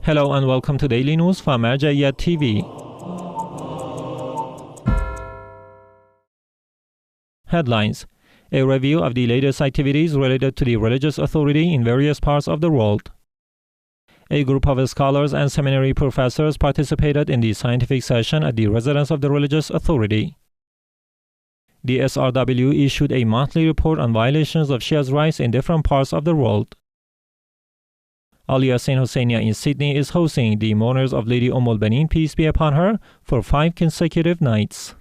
Hello and welcome to Daily News from Marja'iyat TV. Headlines: A review of the latest activities related to the religious authority in various parts of the world. A group of scholars and seminary professors participated in the scientific session at the residence of the religious authority. The SRW issued a monthly report on violations of Shia's rights in different parts of the world. Al-Yasin Husayniyah in Sydney is hosting the mourners of Lady al-Banin, peace be upon her, for 5 consecutive nights.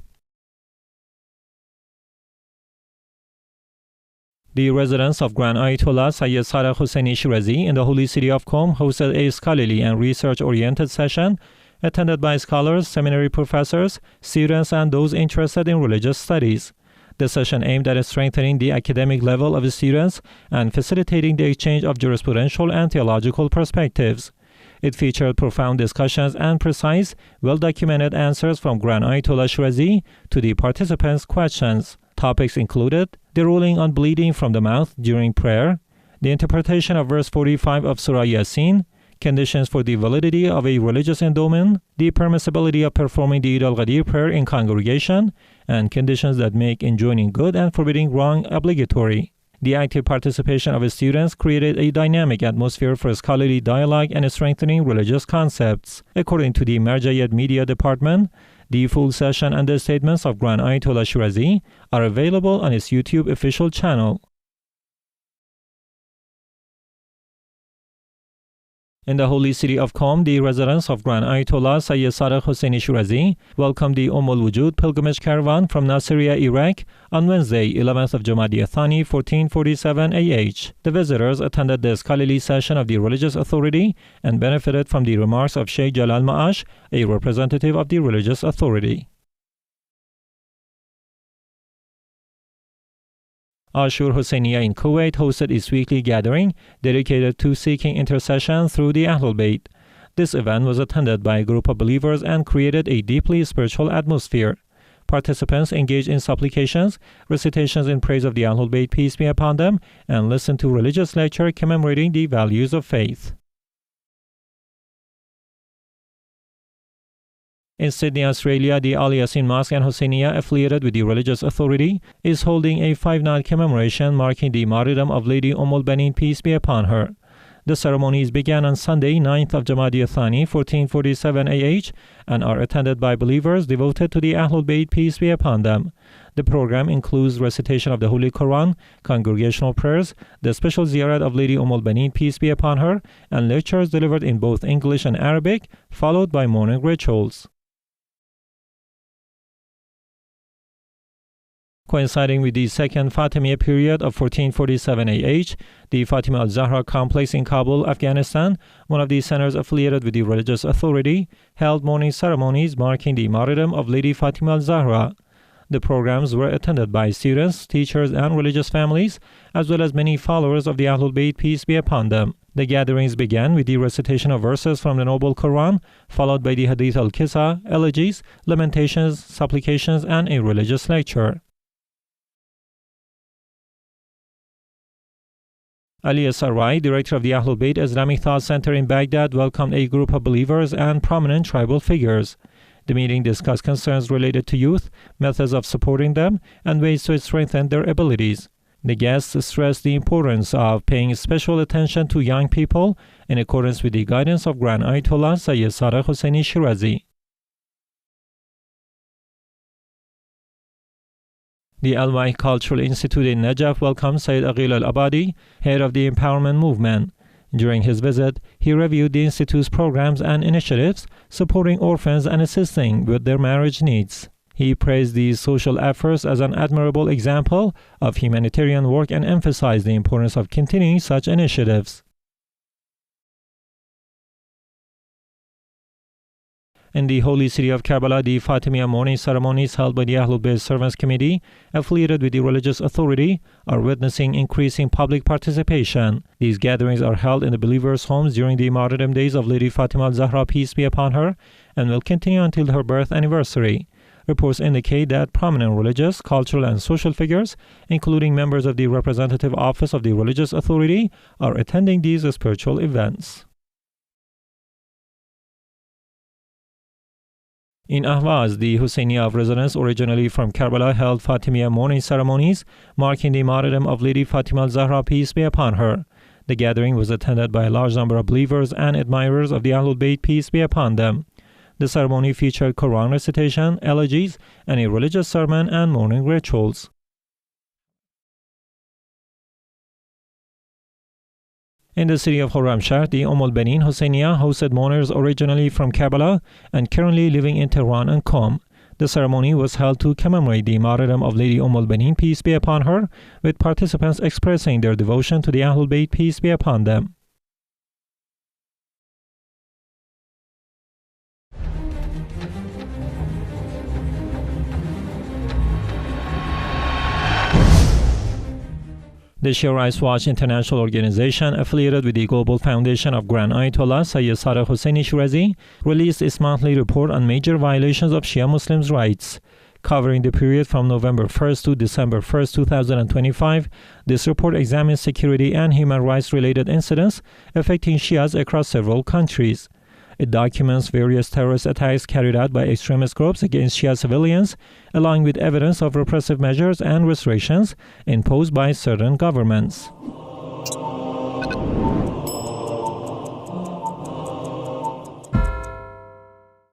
The residence of Grand Ayatollah Sayyid Sarah Husseini Shirazi in the holy city of Qom hosted a scholarly and research-oriented session attended by scholars, seminary professors, students, and those interested in religious studies. The session aimed at strengthening the academic level of students and facilitating the exchange of jurisprudential and theological perspectives. It featured profound discussions and precise, well-documented answers from Grand Ayatollah Shirazi to the participants' questions. Topics included the ruling on bleeding from the mouth during prayer, the interpretation of verse 45 of Surah Yasin, conditions for the validity of a religious endowment, the permissibility of performing the Eid al-Ghadir prayer in congregation, and conditions that make enjoining good and forbidding wrong obligatory. The active participation of students created a dynamic atmosphere for scholarly dialogue and strengthening religious concepts. According to the Marja'iyat Media Department, the full session and the statements of Grand Ayatollah Shirazi are available on its YouTube official channel. In the holy city of Qom, the residence of Grand Ayatollah Sayyid Sarah Husseini Shirazi welcomed the al-Wujood pilgrimage caravan from Nasiriyah, Iraq on Wednesday, 11th of Jumada Al-thani, 1447 AH. The visitors attended the scholarly session of the religious authority and benefited from the remarks of Sheikh Jalal Ma'ash, a representative of the religious authority. Ashour Husayniyah in Kuwait hosted its weekly gathering dedicated to seeking intercession through the al-Bayt. This event was attended by a group of believers and created a deeply spiritual atmosphere. Participants engaged in supplications, recitations in praise of the al-Bayt, peace be upon them, and listened to religious lecture commemorating the values of faith. In Sydney, Australia, the Al-Yasin Mosque and Husayniyah, affiliated with the religious authority, is holding a 5-night commemoration marking the martyrdom of Lady al-Banin, peace be upon her. The ceremonies began on Sunday, 9th of Jumada Al-thani, 1447 AH, and are attended by believers devoted to the Ahlul-Bayt, peace be upon them. The program includes recitation of the Holy Quran, congregational prayers, the special ziyarat of Lady al-Banin, peace be upon her, and lectures delivered in both English and Arabic, followed by mourning rituals. Coinciding with the second Fatimiyyah period of 1447 AH, the Fatimah al-Zahra complex in Kabul, Afghanistan, one of the centers affiliated with the religious authority, held mourning ceremonies marking the martyrdom of Lady Fatimah al-Zahra. The programs were attended by students, teachers, and religious families, as well as many followers of the Ahlul-Bayt, peace be upon them. The gatherings began with the recitation of verses from the Noble Quran, followed by the Hadith al-Qissa, elegies, lamentations, supplications, and a religious lecture. Ali Sarai, director of the Ahlul-Bayt Islamic Thought Center in Baghdad, welcomed a group of believers and prominent tribal figures. The meeting discussed concerns related to youth, methods of supporting them, and ways to strengthen their abilities. The guests stressed the importance of paying special attention to young people in accordance with the guidance of Grand Ayatollah Sayyid Sarah Husseini Shirazi. The Al-Wahi Cultural Institute in Najaf welcomed Sayyid Aqil al-Abadi, head of the empowerment movement. During his visit, he reviewed the institute's programs and initiatives supporting orphans and assisting with their marriage needs. He praised these social efforts as an admirable example of humanitarian work and emphasized the importance of continuing such initiatives. In the holy city of Karbala, the Fatimiyah mourning ceremonies held by the Ahlul-Bayt Servants Committee, affiliated with the religious authority, are witnessing increasing public participation. These gatherings are held in the believers' homes during the martyrdom days of Lady Fatimah al-Zahra, peace be upon her, and will continue until her birth anniversary. Reports indicate that prominent religious, cultural, and social figures, including members of the representative office of the religious authority, are attending these spiritual events. In Ahvaz, the Husayniyah residents originally from Karbala held Fatimiyyah mourning ceremonies, marking the martyrdom of Lady Fatimah al-Zahra, peace be upon her. The gathering was attended by a large number of believers and admirers of the al-Bayt, peace be upon them. The ceremony featured Quran recitation, elegies, and a religious sermon and mourning rituals. In the city of Khorramshahr, the al-Banin Husayniyah hosted mourners originally from Karbala and currently living in Iran-Qom. The ceremony was held to commemorate the martyrdom of Lady al-Banin, peace be upon her, with participants expressing their devotion to the al-Bayt, peace be upon them. The Shirazi Watch International Organization, affiliated with the Global Foundation of Grand Ayatollah Sayyid Sadr Hosseini Shirazi, released its monthly report on major violations of Shia Muslims' rights. Covering the period from November 1st to December 1st, 2025, this report examines security and human rights-related incidents affecting Shias across several countries. It documents various terrorist attacks carried out by extremist groups against Shia civilians, along with evidence of repressive measures and restrictions imposed by certain governments.